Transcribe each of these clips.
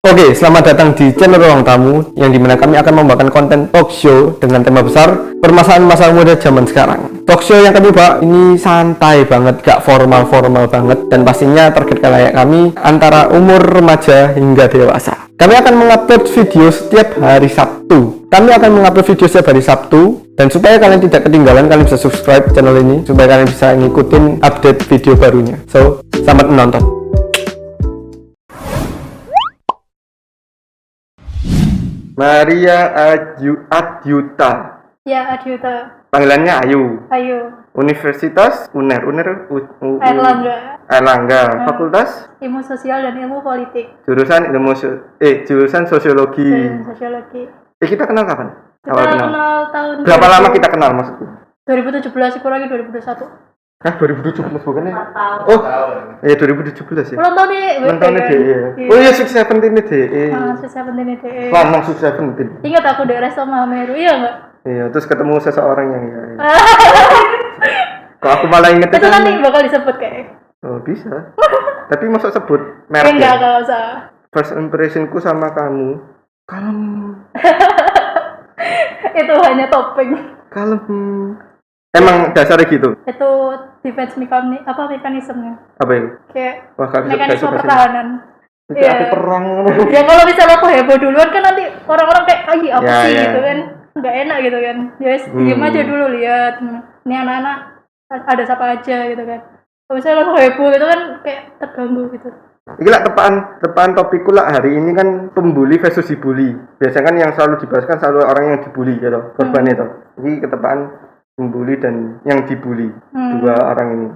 Oke, selamat datang di channel Ruang Tamu yang dimana kami akan membawakan konten talk show dengan tema besar permasalahan masa muda zaman sekarang. Talk show yang kami bawa ini santai banget, gak formal-formal banget, dan pastinya target kalayak kami antara umur remaja hingga dewasa. Kami akan mengupload video setiap hari Sabtu. Dan supaya kalian tidak ketinggalan, kalian bisa subscribe channel ini supaya kalian bisa ngikutin update video barunya. So, selamat menonton. Maria Adyuta. Ya, Adyuta. Panggilannya Ayu. Ayo. Universitas UNER. Airlangga. Fakultas Ilmu Sosial dan Ilmu Politik. jurusan jurusan Sosiologi. Sosiologi. Kita kenal kapan? Kita kenal tahun Berapa lama kita kenal maksudku? 2017, kurang 2021. Hah, 2017 bukan ya? 4 tahun. Oh, 2017 ya. Ulang tahun nih. Ulang tahunnya DE. Oh iya, Sweet Seventeen DE. Sweet Seventeen DE. Lanang Sweet Seventeen. Ingat aku daerah sama Meru, iya enggak? Iya, terus ketemu seseorang yang ya. Kok aku malah inget itu nanti bakal disebut kayak. Oh, bisa. Tapi masa sebut Enggak, merek. enggak usah. First impressionku sama kamu kalem. Itu hanya topeng. Kalem. Emang dasarnya gitu? Itu defense mekanismenya. Apa itu? Kayak Wah, mekanisme pertahanan. Itu ada perang. Ya kalau misalnya aku heboh duluan kan nanti orang-orang kayak apa Ya, sih ya. gitu kan. Nggak enak gitu kan. Ya diam aja dulu lihat. Ini anak-anak ada siapa aja gitu kan. Kalau misalnya aku heboh gitu kan kayak terganggu gitu. Iki lah tepaan topikku lah hari ini kan pembuli versus dibully. Biasanya kan yang selalu dibahas kan selalu orang yang dibully gitu, korban itu. Ini ketepaan pembuli dan yang dibully, dua orang ini.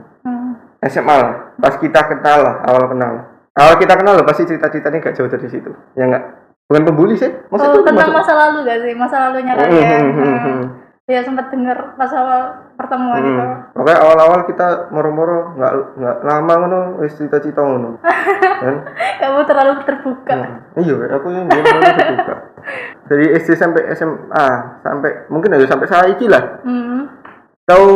SMA lah, pas kita kenal lah, awal kita kenal loh, pasti cerita-ceritanya gak jauh dari situ, ya enggak? Bukan pembuli sih, Tentang masa lalu gak sih? Masa lalunya kalian. Ya sempat dengar pas awal pertemuan itu. Oke, awal-awal kita moro-moro nggak lama ngono, wis cerita-cerita ngono. Kan? Kamu terlalu terbuka. Iya, aku yang terlalu terbuka. Dari SD sampai SMA, sampai mungkin aja sampai saiki lah. Tahu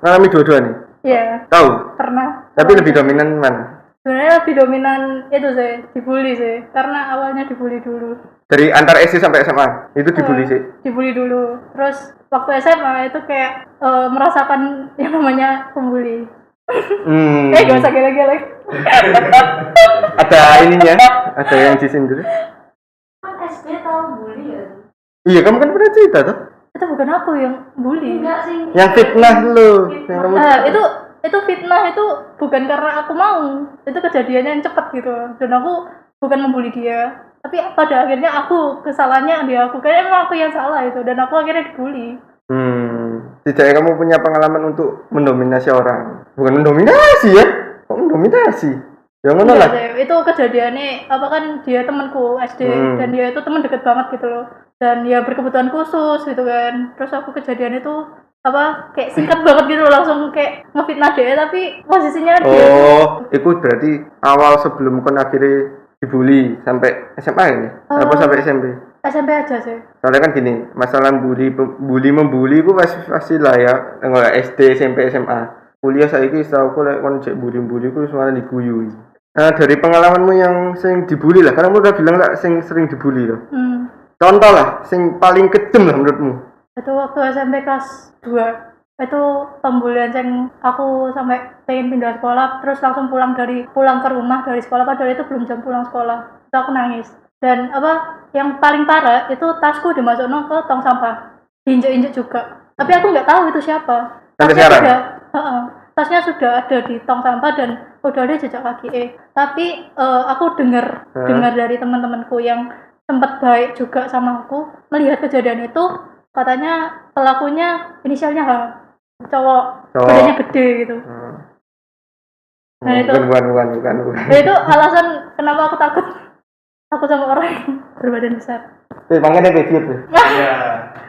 ngalami dua-dua nih? Iya. Tahu? Pernah. Tapi lebih dominan mana? Sebenarnya lebih dominan itu sih, dibully sih. Karena awalnya dibully dulu. Dari antar SD sampai SMA, itu dibully sih? Dibully dulu. Terus waktu SMA itu kayak merasakan yang namanya pembuli. Gak usah geleng-geleng. Ada ininya? Ada yang disindir? Kan SD tahu bully ya? Iya, kamu kan pernah cerita tuh? Itu bukan aku yang bully. Enggak sih. Yang fitnah lo. Itu fitnah itu bukan karena aku mau. Itu kejadiannya yang cepat gitu. Dan aku bukan membuli dia. Tapi pada akhirnya aku kesalahannya dia aku. Kayaknya emang aku yang salah itu. Dan aku akhirnya dibully. Tidaknya kamu punya pengalaman untuk mendominasi orang. Bukan mendominasi ya? Kok mendominasi? Ya ngono lah. Itu kejadiannya apa kan dia temanku SD dan dia itu teman deket banget gitu loh. Dan dia berkebutuhan khusus gitu kan. Terus aku kejadian itu apa kayak singkat banget gitu loh, langsung kayak ngefitnah dia tapi posisinya dia. Oh, itu berarti awal sebelum kon akhirnya dibully sampai SMA ini? Apa sampai SMP? SMP aja sih. Soalnya kan gini, masalah membuli itu pasti lah ya, enggak SD, SMP, SMA. Kuliah saiki setahu aku lek kon cek bully ku semuanya diguyu. Nah, dari pengalamanmu yang sering dibully lah, karena kamu udah bilang lah sering dibully loh. Contoh lah, sing paling kejam lah menurutmu. Itu waktu SMP kelas 2. Itu pembulian yang aku sampai pengen pindah sekolah, terus langsung pulang ke rumah dari sekolah, padahal itu belum jam pulang sekolah. Itu aku nangis. Dan yang paling parah itu tasku dimasukin ke tong sampah, diinjek-injek juga. Tapi aku nggak tahu itu siapa. Tasnya sudah ada di tong sampah dan udah ada jejak kaki. Tapi aku dengar dari teman-temanku yang sempat baik juga sama aku, melihat kejadian itu, katanya pelakunya inisialnya H, cowok. Badannya gede gitu. Nah itu bukan. Itu alasan kenapa aku takut sama orang yang berbadan besar. Makanya kayak gitu. Iya.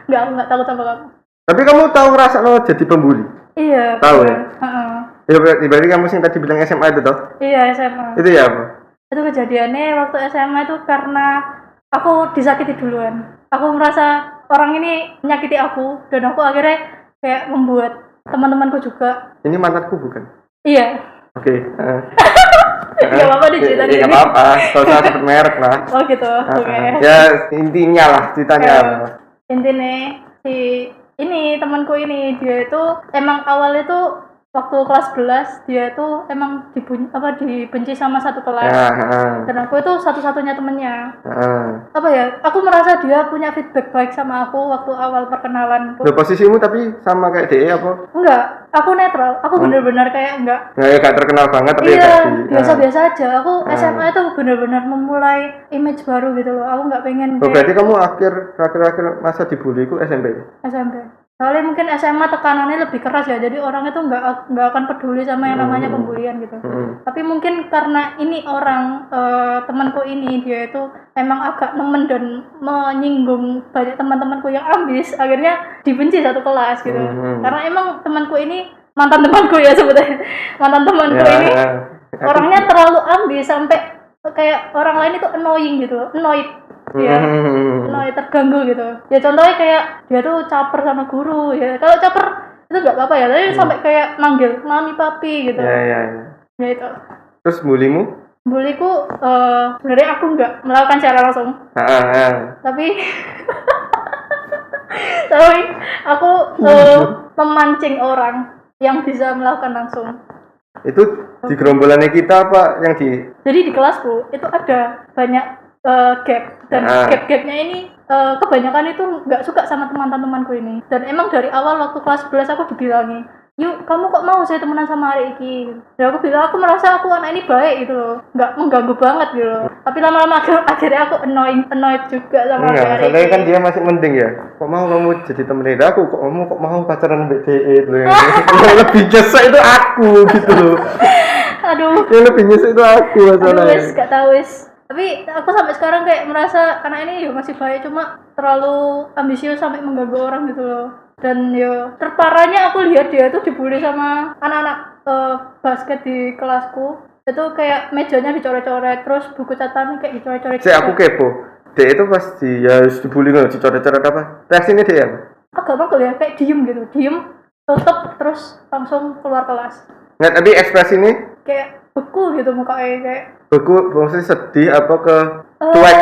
Enggak, aku nggak takut sama kamu. Tapi kamu tahu rasa lo jadi pembuli? Iya. Tahu ya? Ya berarti kamu sing tadi bilang SMA itu toh? Iya, SMA. Itu ya apa? Itu kejadiannya waktu SMA itu karena aku disakiti duluan. Aku merasa orang ini menyakiti aku dan aku akhirnya kayak membuat teman-temanku juga. Ini mantanku bukan? Iya. Oke. Gak apa-apa diceritain Iya, ini. nggak apa-apa. Kalau usah sebut merek lah. Oh gitu, oke. Ya intinya lah ceritanya. Intinya si ini temanku ini dia itu emang awal itu waktu kelas 11 dia itu emang dibenci sama satu kelas. Dan aku itu satu-satunya temennya. Apa ya? Aku merasa dia punya feedback baik sama aku waktu awal perkenalan. Loh, posisimu tapi sama kayak DE apa? Enggak, aku netral. Aku bener-bener kayak enggak. Nah, ya gak terkenal banget tapi Iya, tadi. biasa-biasa aja. Aku SMA itu bener-bener memulai image baru gitu loh. Aku nggak pengen Oh, berarti kamu akhir masa dibully ku SMP? SMP. Soalnya mungkin SMA tekanannya lebih keras ya, jadi orang itu nggak akan peduli sama yang namanya pembulian gitu. Tapi mungkin karena ini orang temanku ini dia itu emang agak nemen dan menyinggung banyak teman-temanku yang ambis, akhirnya dibenci satu kelas gitu. Karena emang temanku ini mantan temanku ya sebetulnya, mantan temanku ini orangnya terlalu ambis sampai kayak orang lain itu annoying gitu, annoyed. Ya, terganggu gitu. Ya contohnya kayak dia tuh caper sama guru ya. Kalau caper itu nggak apa-apa ya, tapi sampai kayak manggil mami papi gitu. Ya itu. Terus bulimu? Buliku sebenarnya aku nggak melakukan secara langsung. Tapi aku memancing orang yang bisa melakukan langsung. Itu di gerombolannya kita apa yang di? Jadi di kelasku itu ada banyak gap dan gap-gapnya ini kebanyakan itu nggak suka sama teman-temanku ini. Dan emang dari awal waktu kelas 11 aku dibilangi, yuk kamu kok mau saya temenan sama hari ini? Dan aku bilang aku merasa aku anak ini baik gitu loh, nggak mengganggu banget gitu loh. Tapi lama-lama akhirnya aku annoyed juga sama hari ini. Soalnya kan dia masih mending ya. Kok mau kamu jadi temenin aku? Kok mau pacaran BDE itu? Yang lebih nyesek itu aku gitu loh. Aduh. Yang lebih nyesek itu aku masalahnya. Aduh, gak tahu wis. Tapi aku sampai sekarang kayak merasa anak ini ya masih baik, cuma terlalu ambisius sampai mengganggu orang gitu loh. Dan ya terparahnya aku lihat dia tuh dibully sama anak-anak basket di kelasku. Itu kayak mejanya dicoret-coret, terus buku catatannya kayak dicoret-coret. Aku kepo. Dia itu pasti ya dibully nggak dicoret-coret apa? Reaksinya dia apa? Agak mangkel ya, kayak diem gitu, tutup terus langsung keluar kelas. Nggak, tapi ekspresinya kayak beku gitu mukanya kayak beku, maksudnya sedih apa ke cuek?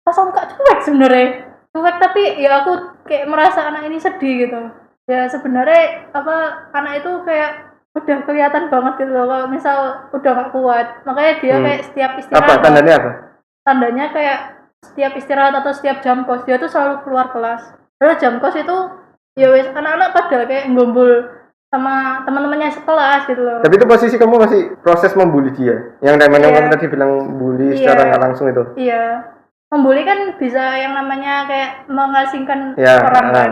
Pasang muka cuek sebenarnya, cuek tapi ya aku kayak merasa anak ini sedih gitu. Ya sebenarnya anak itu kayak udah kelihatan banget gitu loh kalau misal udah gak kuat, makanya dia kayak setiap istirahat. Apa tandanya apa? Tandanya kayak setiap istirahat atau setiap jam kos dia tuh selalu keluar kelas. Terus jam kos itu ya wes anak-anak pada kayak ngobrol sama teman-temannya sekelas gitu loh. Tapi itu posisi kamu masih proses membuli dia. Yang kamu tadi bilang bully secara nggak langsung itu. Iya. Membuli kan bisa yang namanya kayak mengasingkan orang kan,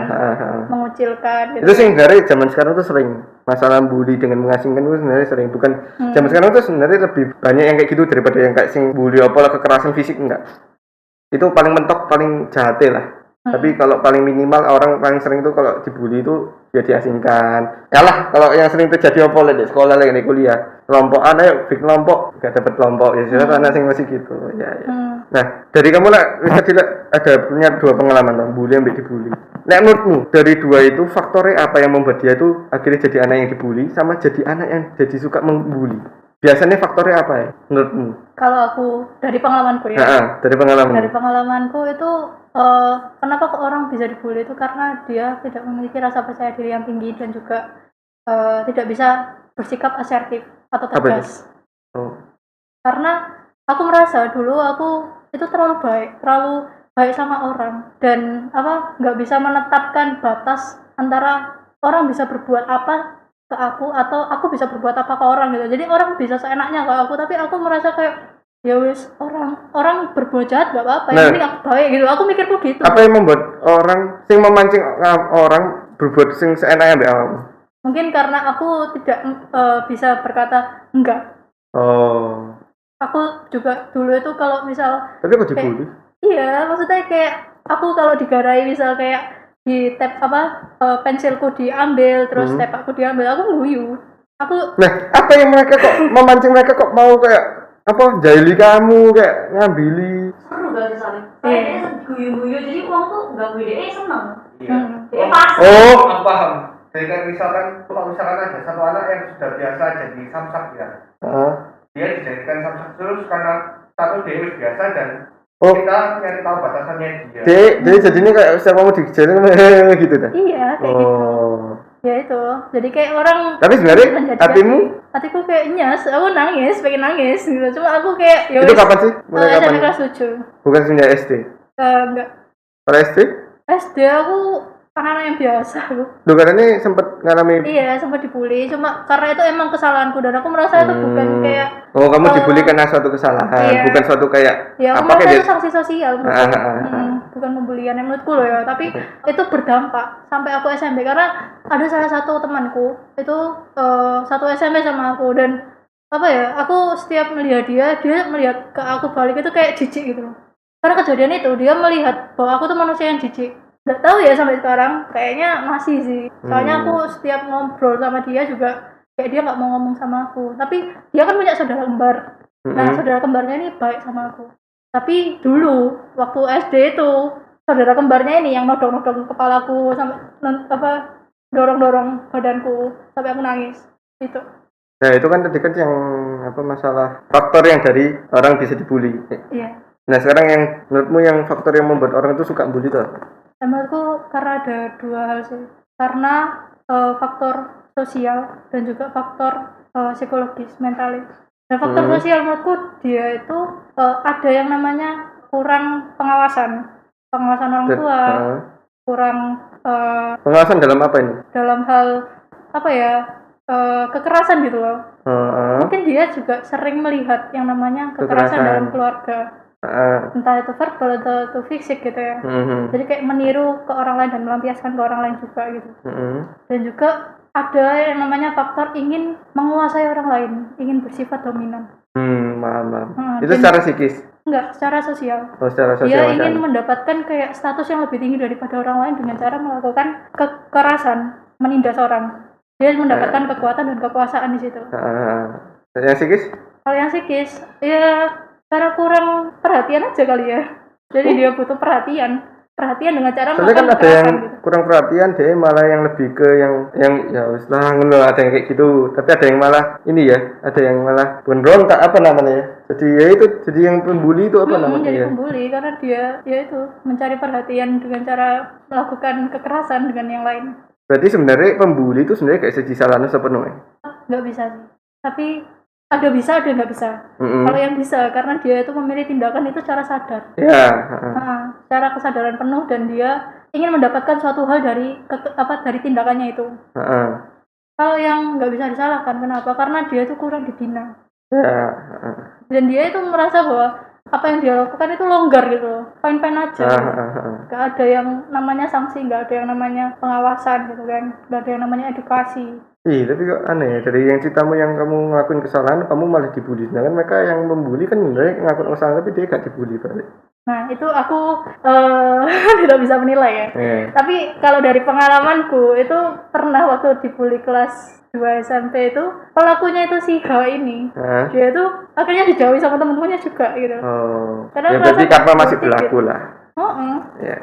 mengucilkan gitu. Itu sih sebenarnya zaman sekarang tuh sering masalah bully dengan mengasingkan itu sebenarnya sering. Bukan zaman sekarang tuh sebenarnya lebih banyak yang kayak gitu daripada yang kayak sing bully apa kekerasan fisik enggak. Itu paling mentok, paling jahat lah. Tapi kalau paling minimal orang paling sering tuh kalau dibully itu ya diasingkan. Yalah, kalau yang sering terjadi apa di sekolah lagi di kuliah. Kelompok ayo big kelompok, gak dapat kelompok ya sudah anak sing masih gitu. Ya. Nah, dari kamu lah ada punya dua pengalaman tentang bully yang dibully. Nek menurutmu dari dua itu faktornya apa yang membuat dia itu akhirnya jadi anak yang dibully sama jadi anak yang jadi suka membuli? Biasanya faktornya apa ya menurutmu? Kalau aku dari pengalamanku ya. Dari pengalaman. Dari pengalamanku itu kenapa kok orang bisa dibully itu karena dia tidak memiliki rasa percaya diri yang tinggi dan juga tidak bisa bersikap asertif atau tegas. Karena aku merasa dulu aku itu terlalu baik sama orang dan nggak bisa menetapkan batas antara orang bisa berbuat apa ke aku atau aku bisa berbuat apa ke orang gitu. Jadi orang bisa seenaknya ke aku, tapi aku merasa kayak ya wis orang berbuat jahat gak apa-apa, yang penting aku baik gitu. Aku mikirku gitu. Apa yang membuat orang sing memancing orang berbuat sing seenaknya mbak kamu? Mungkin karena aku tidak bisa berkata enggak. Aku juga dulu itu kalau misal tapi aku dibully. Iya, maksudnya kayak aku kalau digarai misal kayak di tab pensilku diambil terus tab aku diambil, aku nguyu. Apa yang mereka kok memancing mereka kok mau kayak jahili kamu kayak ngambili. Seru gak sih saling? Kayaknya guyu-guyu jadi uang tuh gak guyu seneng. Dia pasti. Paham. Jadi kan misalkan kalau ada satu anak yang sudah biasa jadi samsak ya. dia dijadikan subjek terus karena satu dia wis biasa dan Oh. kita nyari tahu batasannya dia. Jadi jadinya kayak siapa mau dijelin gitu dah. Iya kayak gitu. Oh. Ya itu, jadi kayak orang Tapi sebenarnya menjadi hatimu hatiku kayak nyes, aku nangis, pengen nangis gitu. Cuma aku kayak ya itu wis, kapan sih? Mulai kapan? SMP kelas 7. Bukan sejak SD. Enggak. Kalau SD? SD aku anak-anak yang biasa aku. Lu katanya sempet ngalami. Iya, sempat dibully. Cuma karena itu emang kesalahanku dan aku merasa itu bukan kayak Oh, kamu dibully karena suatu kesalahan, iya. bukan suatu kayak ya aku apa merasa kayak itu sanksi sosial menurutku. Ah. Bukan pembulian yang menurutku loh ya, tapi itu berdampak sampai aku SMP karena ada salah satu temanku itu satu SMP sama aku dan apa ya, aku setiap melihat dia melihat ke aku balik itu kayak jijik gitu loh. Karena kejadian itu dia melihat bahwa aku tuh manusia yang jijik. Nggak tahu ya sampai sekarang, kayaknya masih sih. Soalnya aku setiap ngobrol sama dia juga kayak dia nggak mau ngomong sama aku. Tapi dia kan punya saudara kembar. Nah saudara kembarnya ini baik sama aku. Tapi dulu waktu SD itu saudara kembarnya ini yang nodong-nodong kepalaku sampai dorong-dorong badanku sampai aku nangis. Itu. Nah, itu kan tadi kan yang apa masalah faktor yang dari orang bisa dibully. Iya. Nah, sekarang yang menurutmu yang faktor yang membuat orang itu suka bully itu apa? Menurutku karena ada dua hal sih. Karena faktor sosial dan juga faktor psikologis, mentalis. Dan faktor sosial menurutku dia itu ada yang namanya kurang pengawasan orang tua, kurang pengawasan dalam apa ini? dalam hal apa ya, kekerasan gitu loh. Mungkin dia juga sering melihat yang namanya kekerasan dalam keluarga. Entah itu verbal atau itu fisik gitu ya. Jadi kayak meniru ke orang lain dan melampiaskan ke orang lain juga gitu. Dan juga ada yang namanya faktor ingin menguasai orang lain, ingin bersifat dominan. Maaf. Itu secara psikis? Enggak, secara sosial. Oh, secara sosial. Dia ingin mendapatkan kayak status yang lebih tinggi daripada orang lain dengan cara melakukan kekerasan, menindas orang. Dia mendapatkan kekuatan dan kekuasaan di situ. Yang psikis? Kalau yang psikis, ya karena kurang perhatian aja kali ya. Jadi dia butuh perhatian dengan cara soalnya kan melakukan ada yang kekerasan gitu. kurang perhatian, dia malah yang lebih ke yang ya wis lah ngono, ada yang kayak gitu. Tapi ada yang malah ini ya, ada yang malah berontak apa namanya ya. Jadi ya itu jadi yang pembuli itu apa namanya Jadi ya? pembuli karena dia ya itu mencari perhatian dengan cara melakukan kekerasan dengan yang lain. Berarti sebenarnya pembuli itu sebenarnya kayak segi salahnya sepenuhnya. Nggak bisa sih. Tapi ada bisa, ada nggak bisa. Kalau yang bisa, karena dia itu memilih tindakan itu secara sadar. Ya. Secara kesadaran penuh dan dia ingin mendapatkan suatu hal dari dari tindakannya itu. Kalau yang nggak bisa disalahkan, kenapa? Karena dia itu kurang dibina. Dan dia itu merasa bahwa apa yang dia lakukan itu longgar gitu, fine-fine aja. Nggak ada yang namanya sanksi, nggak ada yang namanya pengawasan gitu kan, nggak ada yang namanya edukasi. Tapi kok aneh ya, dari yang ceritamu yang kamu ngelakuin kesalahan, kamu malah dibully. Sedangkan mereka yang membuli kan sebenarnya ngelakuin kesalahan, tapi dia gak dibully balik. Nah, itu aku tidak bisa menilai ya. Tapi kalau dari pengalamanku, itu pernah waktu dibully kelas 2 SMP itu, pelakunya itu si H ini. Dia itu akhirnya dijauhi sama teman-temannya juga gitu. Karena ya berarti karena masih berlaku gitu lah. Ya.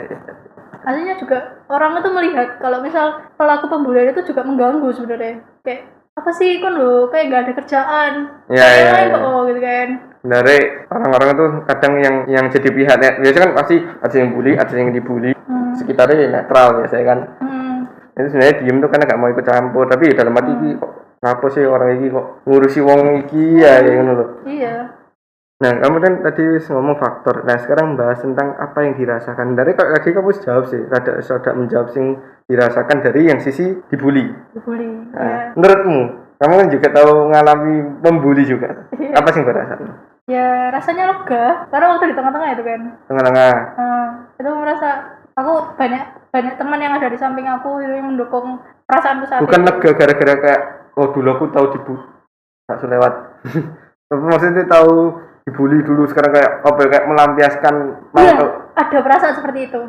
Aslinya juga orang itu melihat kalau misal pelaku pembulian itu juga mengganggu sebenarnya. Kayak apa sih kan lo kayak gak ada kerjaan. Ya. Kok gitu kan. Dari orang-orang itu kadang yang jadi pihak biasanya kan pasti ada yang bully, ada yang dibully. Sekitarnya netral biasanya kan. Itu sebenarnya diem tuh karena gak mau ikut campur, tapi dalam hati kok apa sih orang ini kok ngurusi wong iki ya ngono lho. Iya. Nah, kamu kan tadi ngomong faktor. Nah, sekarang bahas tentang apa yang dirasakan. Dari lagi kamu jawab sih, rada menjawab sing dirasakan dari yang sisi dibully. Ya. Menurutmu, kamu kan juga tahu ngalami membuli juga. Apa sih perasaan? Ya, rasanya lega. Karena waktu di tengah-tengah itu kan. Tengah-tengah. Itu merasa aku banyak teman yang ada di samping aku itu yang mendukung perasaanku saat bukan itu. lega gara-gara kayak dulu aku tahu dibully. Tak selewat. Maksudnya tahu dibully dulu, sekarang kayak melampiaskan ada perasaan seperti itu.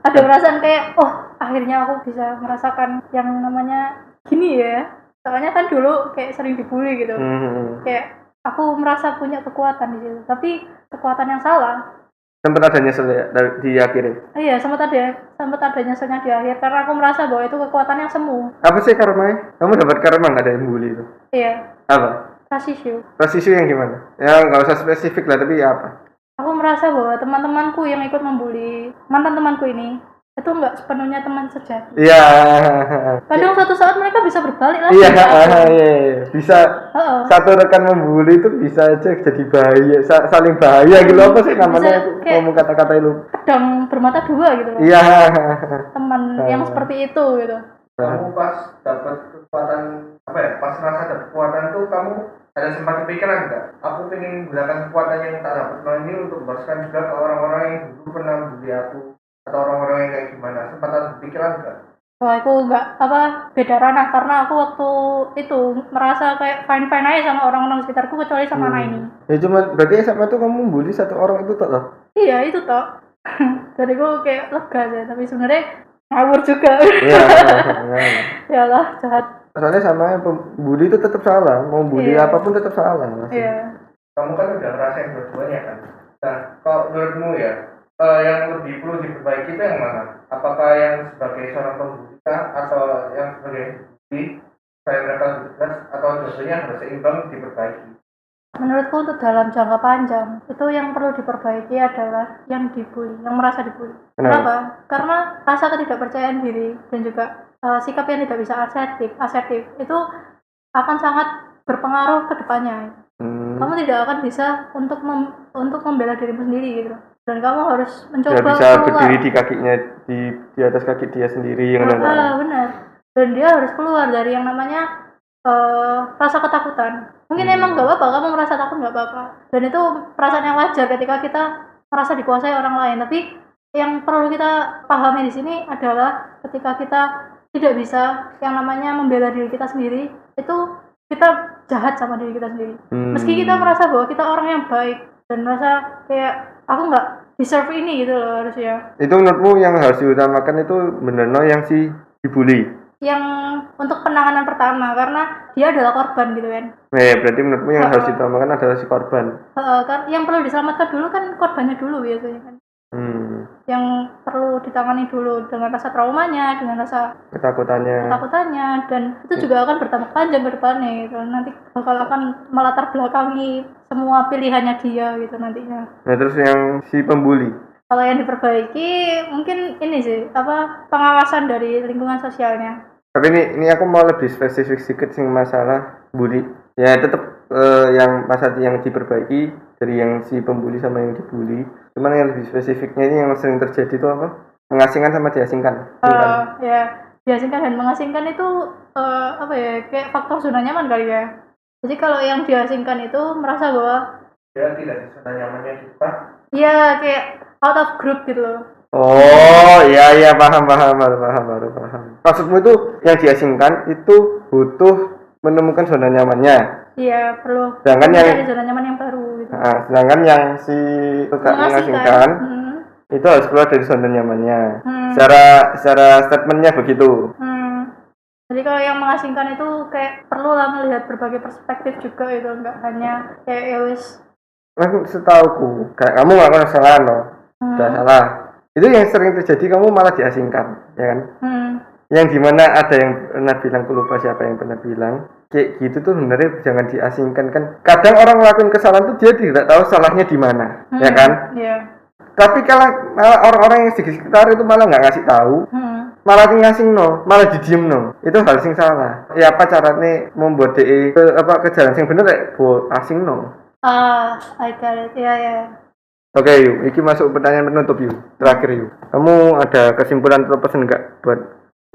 Ada perasaan kayak akhirnya aku bisa merasakan yang namanya gini ya. Soalnya kan dulu kayak sering dibully gitu. Kayak aku merasa punya kekuatan di situ, tapi kekuatan yang salah. Sempat ada nyesel ya di akhirnya? Iya, sempat ada nyeselnya di akhir karena aku merasa bahwa itu kekuatan yang semu. Apa sih karma? Kamu dapat karma nggak dari bully itu? Iya. Apa? trust issue. Trust issue yang gimana? Ya nggak usah spesifik lah, tapi apa? Aku merasa bahwa teman-temanku yang ikut membuli mantan temanku ini itu nggak sepenuhnya teman sejati. Iya. Kadang suatu saat mereka bisa berbalik lagi. Iya, ke aku. iya. Bisa Heeh. satu rekan membuli itu bisa aja jadi bahaya, saling bahaya gitu apa sih namanya? Bisa Aku kayak- ngomong kata-kata itu. Pedang bermata dua gitu loh. Iya. Teman yang seperti itu gitu. Kamu pas dapat kekuatan apa ya? Pas rasa dapat kekuatan tuh kamu ada sempat kepikiran nggak? Aku pengen gunakan kekuatan yang tak dapat ini untuk membalaskan juga ke orang-orang yang dulu pernah bully aku atau orang-orang yang kayak gimana? Sempat ada pikiran nggak? Wah, aku nggak beda ranah karena aku waktu itu merasa kayak fine aja sama orang-orang sekitarku kecuali sama anak ini. Ya cuma berarti SMA tuh kamu bully satu orang itu tak loh? Iya itu toh. Jadi aku kayak lega sih, tapi sebenarnya ngawur juga. Iya. Yalah jahat. Soalnya sama bully itu tetap salah, mau bully Iya. apapun tetap salah. Masih. Iya. Kamu kan udah ngerasain dua-duanya kan? Nah, kalau menurutmu ya, yang lebih perlu diperbaiki itu yang mana? Apakah yang sebagai seorang pembuli atau yang sebagai bully, supaya mereka lebih tegas, atau dua-duanya harus seimbang diperbaiki? Menurutku untuk dalam jangka panjang itu yang perlu diperbaiki adalah yang dibully, yang merasa dibully. Kenapa? Karena rasa ketidakpercayaan diri dan juga sikap yang tidak bisa asertif itu akan sangat berpengaruh ke depannya. Kamu tidak akan bisa untuk membela dirimu sendiri gitu. Dan kamu harus mencoba Dia bisa keluar. berdiri di kakinya di atas kaki dia sendiri yang Benar. Dan dia harus keluar dari yang namanya rasa ketakutan. Mungkin emang nggak apa-apa, kamu merasa takut nggak apa-apa. Dan itu perasaan yang wajar ketika kita merasa dikuasai orang lain. Tapi yang perlu kita pahami di sini adalah ketika kita tidak bisa yang namanya membela diri kita sendiri, itu kita jahat sama diri kita sendiri. Meski kita merasa bahwa kita orang yang baik dan merasa kayak aku nggak deserve ini gitu loh harusnya. Itu menurutmu yang harus diutamakan itu bener-bener yang si dibully? Yang untuk penanganan pertama karena dia adalah korban gitu kan. Berarti menurutmu yang harus diutamakan adalah si korban. Kan yang perlu diselamatkan dulu kan korbannya dulu biasanya kan. Yang perlu ditangani dulu dengan rasa traumanya, dengan rasa Ketakutannya, dan itu juga akan bertambah panjang ke depannya gitu. Nanti bakal akan melatar belakangi semua pilihannya dia gitu nantinya. Nah terus yang si pembuli? Kalau yang diperbaiki mungkin ini sih pengawasan dari lingkungan sosialnya. Tapi ini aku mau lebih spesifik sedikit sing masalah bully. Ya tetap yang masalah yang diperbaiki dari yang si pembuli sama yang dibully. Cuman yang lebih spesifiknya ini yang sering terjadi itu apa? Mengasingkan sama diasingkan. Ya diasingkan dan mengasingkan itu kayak faktor zona nyaman kali ya. Jadi kalau yang diasingkan itu merasa bahwa Dia tidak di zona nyamannya kita. iya kayak out of group gitu loh. Oh iya paham. Maksudmu itu yang diasingkan itu butuh menemukan zona nyamannya. Iya perlu. Sedangkan yang mencari zona nyaman yang baru gitu. sedangkan yang si tukang mengasingkan itu harus keluar dari zona nyamannya. Secara statementnya begitu. Jadi kalau yang mengasingkan itu kayak perlu lah melihat berbagai perspektif juga itu, nggak hanya kayak ya wis. Aku setauku kayak kamu nggak pernah salah loh. Udah salah. Itu yang sering terjadi, kamu malah diasingkan, ya kan? Yang dimana ada yang pernah bilang, aku lupa siapa yang pernah bilang kayak gitu tuh sebenarnya jangan diasingkan kan. Kadang orang ngelakuin kesalahan tuh dia tidak tahu salahnya di mana, ya kan? Iya. Tapi kalau malah orang-orang yang di sekitar itu malah nggak ngasih tahu, malah ngasing no, malah didiem no, itu hal sing salah. Ya apa caranya membuat DE ke jalan yang bener buat asing no. I got it. Iya. Oke, yuk, iki masuk pertanyaan penutup yuk. Terakhir yuk. Kamu ada kesimpulan atau pesan nggak buat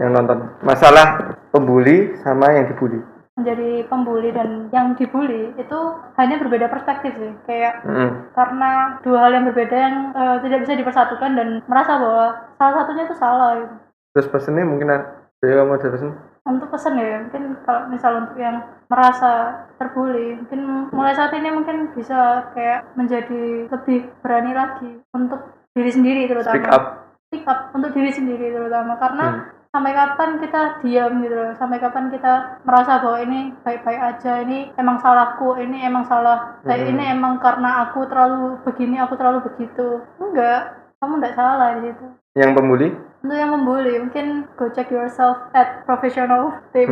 yang nonton? Masalah pembuli sama yang dibully. Menjadi pembuli dan yang dibully itu hanya berbeda perspektif sih. Kayak karena dua hal yang berbeda yang tidak bisa dipersatukan dan merasa bahwa salah satunya itu salah gitu. Terus pesannya mungkin ada kamu ada pesan? Untuk pesan ya, mungkin kalau misal untuk yang merasa terbully, mungkin mulai saat ini mungkin bisa kayak menjadi lebih berani lagi untuk diri sendiri terutama. Speak up untuk diri sendiri terutama karena sampai kapan kita diam gitu loh, sampai kapan kita merasa bahwa ini baik-baik aja, ini emang salahku, ini emang salah, ini emang karena aku terlalu begini, aku terlalu begitu. Enggak, kamu enggak salah di situ. Yang pembuli? Untuk yang membuli, mungkin go check yourself at professional team.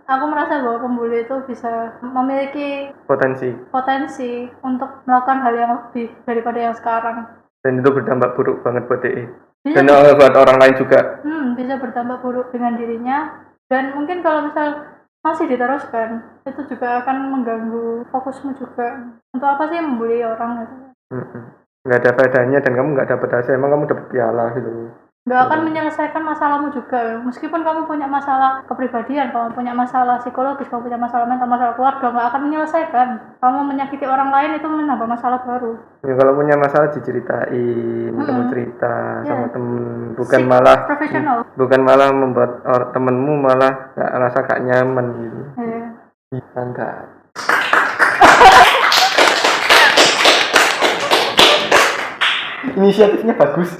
aku merasa bahwa pembuli itu bisa memiliki Potensi untuk melakukan hal yang lebih daripada yang sekarang. dan itu berdampak buruk banget buat DE Bisa, dan buat orang lain juga. bisa berdampak buruk dengan dirinya, dan mungkin kalau misal masih diteruskan itu juga akan mengganggu fokusmu juga. Untuk apa sih membuli orang gitu? Nggak ada faedahnya dan kamu nggak dapat hasil, emang kamu dapat piala gitu. Nggak akan menyelesaikan masalahmu juga. Meskipun kamu punya masalah kepribadian, kamu punya masalah psikologis, kamu punya masalah mental, masalah keluarga, nggak akan menyelesaikan. Kamu menyakiti orang lain itu menambah masalah baru. Ya, kalau punya masalah diceritain, kamu cerita sama temen, bukan Sip, malah profesional. membuat temenmu malah nggak ngerasa gak nyaman gitu. Iya. Mantap. Inisiatifnya bagus.